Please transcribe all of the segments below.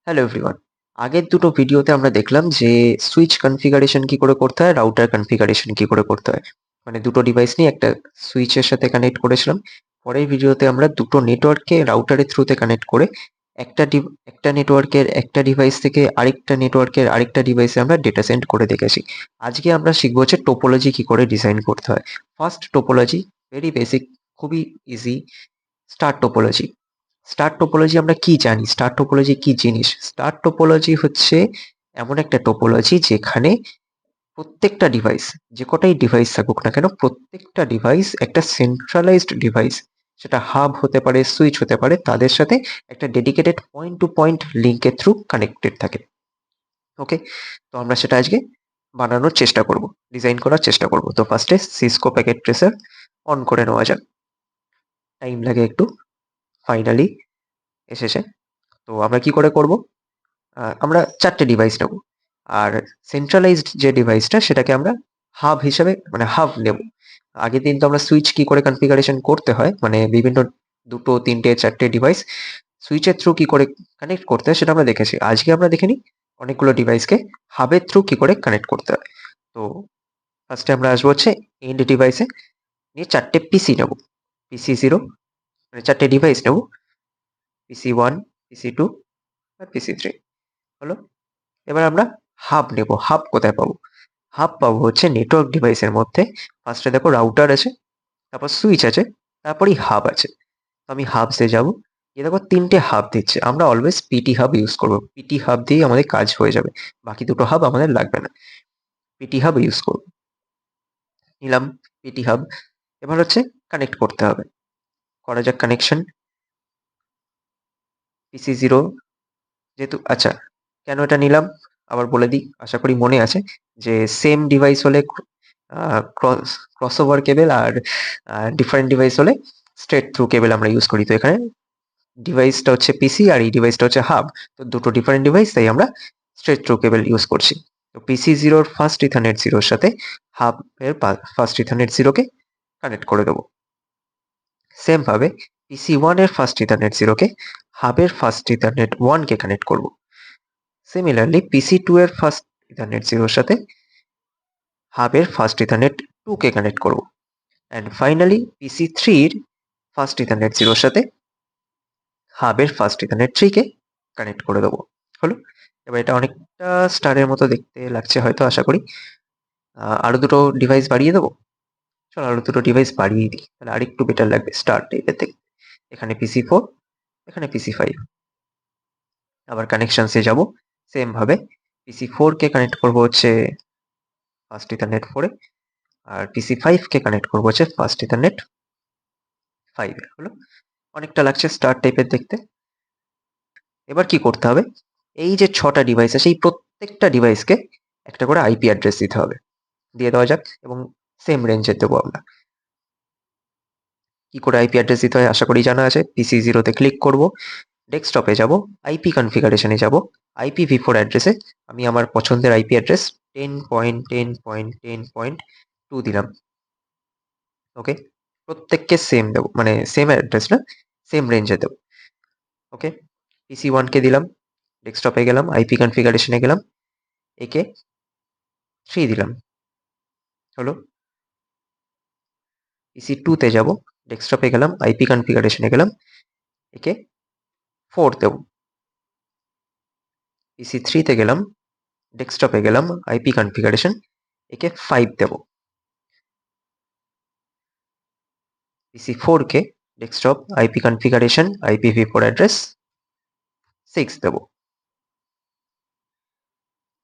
Hello everyone. আগের দুটো ভিডিওতে আমরা দেখলাম যে সুইচ কনফিগারেশন কি করে করতে হয়, রাউটার কনফিগারেশন কি করে করতে হয়। মানে দুটো ডিভাইস নিয়ে একটা সুইচের সাথে কানেক্ট করেছিলাম। পরের ভিডিওতে আমরা দুটো নেটওয়ার্ককে রাউটারের থ্রুতে কানেক্ট করে একটা নেটওয়ার্কের একটা ডিভাইস থেকে আরেকটা নেটওয়ার্কের আরেকটা ডিভাইসে আমরা ডেটা সেন্ড করে দেখেছি। আজকে আমরা শিখবো হচ্ছে টোপোলজি কি করে ডিজাইন করতে হয়। ফার্স্ট টোপোলজি, ভেরি বেসিক, খুবই easy. Star topology. Star topology আমরা কি জানি? স্টার টোপোলজি কি জিনিস? স্টার টোপোলজি হচ্ছে এমন একটা টোপোলজি যেখানে প্রত্যেকটা ডিভাইস, যে কটাই ডিভাইস থাকুক না কেন, প্রত্যেকটা ডিভাইস একটা সেন্ট্রালাইজড ডিভাইস, সেটা হাব হতে পারে, সুইচ হতে পারে, তাদের সাথে একটা ডেডিকেটেড পয়েন্ট টু পয়েন্ট লিঙ্কের থ্রু কানেক্টেড থাকে। ওকে, তো আমরা সেটা আজকে বানানোর চেষ্টা করব, ডিজাইন করার চেষ্টা করব। তো ফার্স্টে সিসকো প্যাকেট ট্রেসার অন করে নেওয়া যাক। টাইম লাগে একটু, ফাইনালি এসেছে। তো আমরা কি করে করব? আমরা 4 টে ডিভাইস নেব। আর সেন্ট্রালাইজড যে ডিভাইসটা সেটাকে আমরা হাব হিসেবে, মানে হাব নেব। আগের দিন তো আমরা সুইচ কি করে কনফিগারেশন করতে হয়, মানে বিভিন্ন 2, 3, 4 ডিভাইস সুইচের থ্রু কি করে কানেক্ট করতে হয় সেটা আমরা দেখেছি। আজকে আমরা দেখে নিই অনেকগুলো ডিভাইসকে হাবের থ্রু কি করে কানেক্ট করতে হয়। তো ফার্স্টে আমরা আসবো হচ্ছে এন্ড ডিভাইসে, নিয়ে 4 টে পিসি নেব। পিসি 0, মানে 4 টে ডিভাইস নেব। পিসি 1, পিসি 2 আর পিসি 3 হলো। এবার আমরা হাব নেব। হাব কোথায় পাবো? হাব পাবো হচ্ছে নেটওয়ার্ক ডিভাইসের মধ্যে। ফার্স্টে দেখো রাউটার আছে, তারপর সুইচ আছে, তারপরই হাব আছে। তো আমি হাবসে যাব, গিয়ে দেখো 3 টে হাব দিচ্ছে। আমরা অলওয়েজ পিটি হাব ইউজ করব। পিটি হাব দিয়েই আমাদের কাজ হয়ে যাবে, বাকি দুটো হাব আমাদের লাগবে না। পিটি হাব ইউজ করব। নিলাম পিটি হাব। এবার হচ্ছে কানেক্ট করতে হবে। করা যাক কানেকশন। পিসি 0, যেহেতু আচ্ছা, কেন এটা নিলাম আবার বলে দিই, আশা করি মনে আছে। যে সেম ডিভাইস হলে ক্রসওভার কেবল, আর ডিফারেন্ট ডিভাইস হলে স্ট্রেট থ্রু কেবল আমরা ইউজ করি। তো এখানে ডিভাইসটা হচ্ছে পিসি আর এই ডিভাইসটা হচ্ছে হাব। তো দুটো ডিফারেন্ট ডিভাইস, তাই আমরা স্ট্রেট থ্রু কেবল ইউজ করছি। তো পিসি 0-র ফার্স্ট ইথারনেট 0-র সাথে হাব এর ফার্স্ট ইথারনেট 0-কে কানেক্ট করে দেবো। সেম ভাবে পিসি 1-এর ফার্স্ট ইথারনেট 0-কে হাবের ফার্স্ট ইথারনেট 1-কে কানেক্ট করব। সিমিলারলি পিসি 2-এর ফার্স্ট ইথারনেট 0-র সাথে হাবের ফার্স্ট ইথারনেট 2-কে কানেক্ট করব। অ্যান্ড ফাইনালি পিসি 3-র ফার্স্ট ইথারনেট 0-র সাথে হাবের ফার্স্ট ইথারনেট 3-কে কানেক্ট করে দেবো। হলো। এবার এটা অনেকটা স্টারের মতো দেখতে লাগছে হয়তো, আশা করি। আরো দুটো ডিভাইস বাড়িয়ে দেবো। চলো আরো দুটো ডিভাইস বাড়িয়ে দিই, তাহলে আরেকটু বেটার লাগবে স্টার টাইপের দেখতে। এখানে পিসি 4, এখানে পিসি 5। আবার কানেকশনসে যাব। সেম ভাবে পিসি 4-কে কানেক্ট করব হচ্ছে ফার্স্ট ইথারনেট 4-এ, আর পিসি 5-কে কানেক্ট করব হচ্ছে ফার্স্ট ইথারনেট 5-এ। হলো। অনেকটা লাগছে স্টার টাইপের দেখতে। এবার কি করতে হবে? এই যে 6টা ডিভাইস আছে, এই প্রত্যেকটা ডিভাইসকে একটা করে আইপি অ্যাড্রেস দিতে হবে। দিয়ে দেওয়া যাক, এবং সেম রেঞ্জের দেবো আমরা। কি করে আইপি অ্যাড্রেস দিতে হয় আশা করি জানা আছে। পিসি 0-তে ক্লিক করব, ডেস্কটপে যাব, আইপি কনফিগারেশনে যাব। IPv4 অ্যাড্রেসে আমি আমার পছন্দের আইপি অ্যাড্রেস 10.10.10.2 দিলাম। ওকে, প্রত্যেককে সেম দেবো, মানে সেম অ্যাড্রেস না, সেম রেঞ্জে দেবো। ওকে, পিসি 1-কে দিলাম, ডেস্কটপে গেলাম, আইপি কনফিগারেশনে গেলাম, একে 3 দিলাম। হলো। পিসি 2-তে যাব, ডেস্কটপে গেলাম, আইপি কনফিগারেশনে গেলাম, একে 4 দেবো। পিসি 3-তে গেলাম, ডেস্কটপে গেলাম, আইপি কনফিগারেশন, একে 5 দেবো। পিসি 4-কে desktop, IP configuration, IPv4 address 6 দেবো।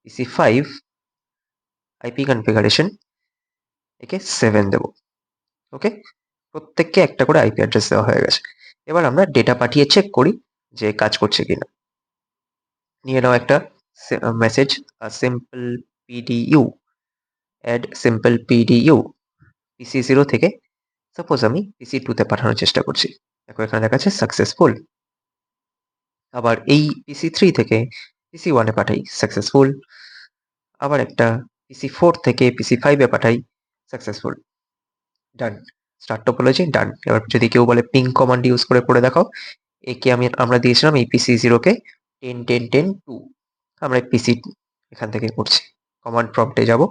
পিসি 5, আইপি কনফিগারেশন, একে 7 দেবো। ওকে, প্রত্যেককে একটা করে আইপি অ্যাড্রেস দেওয়া হয়ে গেছে। এবার আমরা ডেটা পাঠিয়ে চেক করি যে কাজ করছে কিনা। নিয়ে নাও একটা message, simple PDU, add simple PDU PC 0 থেকে। সাপোজ আমি পিসি 2-তে পাঠানোর চেষ্টা করছি। দেখো এখানে দেখাচ্ছে সাকসেসফুল। আবার এই পিসি 3 থেকে পিসি 1-এ পাঠাই, সাকসেসফুল। আবার একটা পিসি 4 থেকে পিসি 5-এ পাঠাই, সাকসেসফুল। ডান। স্টার টোপোলজি ডান। এবার যদি কেউ বলে পিং কমান্ড ইউজ করে দেখাও, একে আমরা দিয়েছিলাম এই পিসি 0-কে 10 10 10 2 আমরা পিসি এখান থেকে করছি। কমান্ড প্রম্পটে যাব।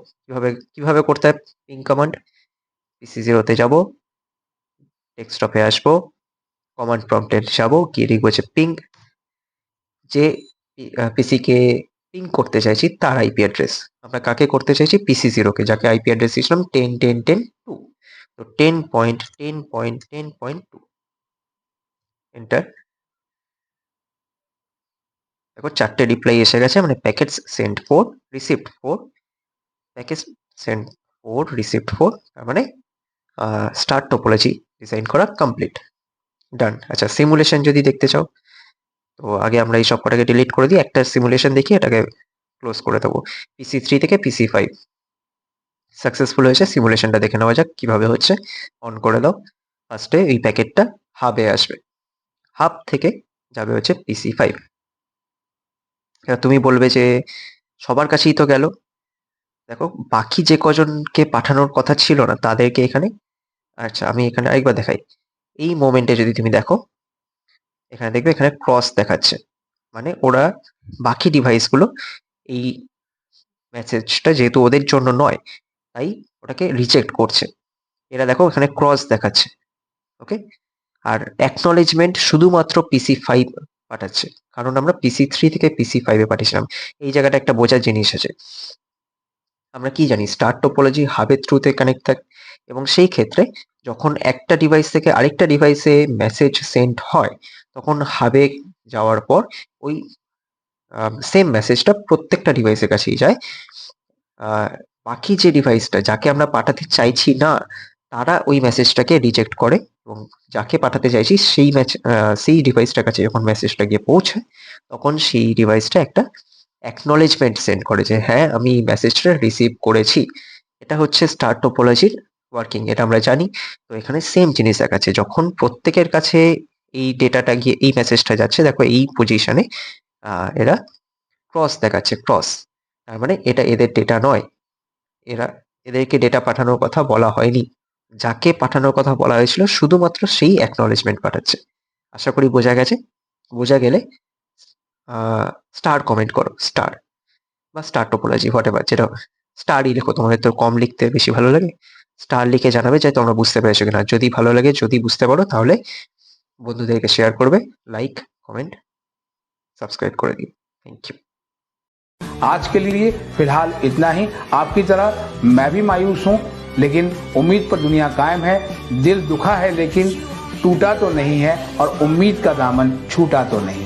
কিভাবে করতে হয় পিং কমান্ড? PC0 তে যাব, ডেস্কটপে আসবো, কমান্ড প্রম্পটে যাব, গিয়ে লিখবো হচ্ছে পিং, যে পিসি কে পিং করতে চাইছি তার আইপি অ্যাড্রেস। আমরা কাকে করতে চাইছি? PC0 কে, যাকে আইপি অ্যাড্রেস দিয়েছিলাম 10 10 10 2। তো 10.10.10.2 এন্টার। দেখো 4টে রিপ্লাই এসে গেছে, মানে packets send 4, received 4, package send 4, received 4, তার মানে স্টার টোপোলজি ডিজাইন করা কমপ্লিট, ডান। আচ্ছা, সিমুলেশন যদি দেখতে চাও, তো আগে আমরা এই সব কটাকে ডিলিট করে দিই, একটা সিমুলেশন দেখি, এটাকে ক্লোজ করে দেবো। PC3 থেকে PC5 সাকসেসফুল হয়েছে। সিমুলেশনটা দেখে নেওয়া যাক কিভাবে হচ্ছে। অন করে দাও। ফার্স্টে এই প্যাকেটটা হাবে আসবে, হাব থেকে যাবে হচ্ছে PC5। এবার তুমি বলবে যে সবার কাছেই তো গেল। দেখো বাকি যে কজনকে পাঠানোর কথা ছিল না তাদেরকে এখানে, আচ্ছা আমি এখানে আরেকবার দেখাই। এই মোমেন্টে যদি তুমি দেখো, এখানে দেখবে এখানে ক্রস দেখাচ্ছে, মানে ওরা বাকি ডিভাইসগুলো এই মেসেজটা যেহেতু ওদের জন্য নয়, তাই ওটাকে রিজেক্ট করছে। এরা দেখো এখানে ক্রস দেখাচ্ছে, ওকে। আর অ্যাকনলেজমেন্ট শুধুমাত্র PC5 পাঠাচ্ছে, কারণ আমরা PC3 থেকে PC5 এ পাঠিয়েছিলাম। এই জায়গাটা একটা বোঝার জিনিস আছে। আমরা কি জানি স্টার টোপোলজি হাবের থ্রুতে কানেক্ট থাকে, এবং সেই ক্ষেত্রে যখন একটা ডিভাইস থেকে আরেকটা ডিভাইসে মেসেজ সেন্ড হয়, তখন হাবে যাওয়ার পর ওই সেম মেসেজটা প্রত্যেকটা ডিভাইসের কাছেই যায়। বাকি যে ডিভাইসটা যাকে আমরা পাঠাতে চাইছি না, তারা ওই মেসেজটাকে রিজেক্ট করে, এবং যাকে পাঠাতে চাইছি সেই ডিভাইসটার কাছে যখন মেসেজটা গিয়ে পৌঁছায়, তখন সেই ডিভাইসটা একটা অ্যাকনলেজমেন্ট সেন্ড করে যে হ্যাঁ আমি মেসেজটা রিসিভ করেছি। এটা হচ্ছে স্টার টোপোলজির ওয়ার্কিং, এটা আমরা জানি। তো এখানে সেম জিনিস দেখাচ্ছে, যখন প্রত্যেকের কাছে এই ডেটাটা গিয়ে এই মেসেজটা যাচ্ছে, দেখো এই পজিশনে এরা ক্রস দেখাচ্ছে, ক্রস, তার মানে এটা এদের ডেটা নয়। এদেরকে ডেটা পাঠানোর কথা বলা হয়নি, যাকে পাঠানোর কথা বলা হয়েছিল শুধুমাত্র সেই অ্যাকনলেজমেন্ট পাঠাচ্ছে। আশা করি বোঝা গেছে। বোঝা গেলে স্টার কমেন্ট করো, স্টার বা স্টার টোপোলজি হোয়াট এভার, যেটা স্টারই লেখো, তোমাদের তো কম লিখতে বেশি ভালো লাগে। স্টার লিখে জানাবে যে তোমরা বুঝতে পেরেছো কিনা। যদি ভালো লাগে, যদি বুঝতে পারো, তাহলে বন্ধুদেরকে শেয়ার করবে, লাইক কমেন্ট সাবস্ক্রাইব করে দিও। Thank you. आज के लिए फिलहाल इतना ही। आपकी तरह मैं भी मायूस हूं, लेकिन उम्मीद पर दुनिया कायम है। दिल दुखा है लेकिन टूटा तो नहीं है, और उम्मीद का दामन छूटा तो नहीं।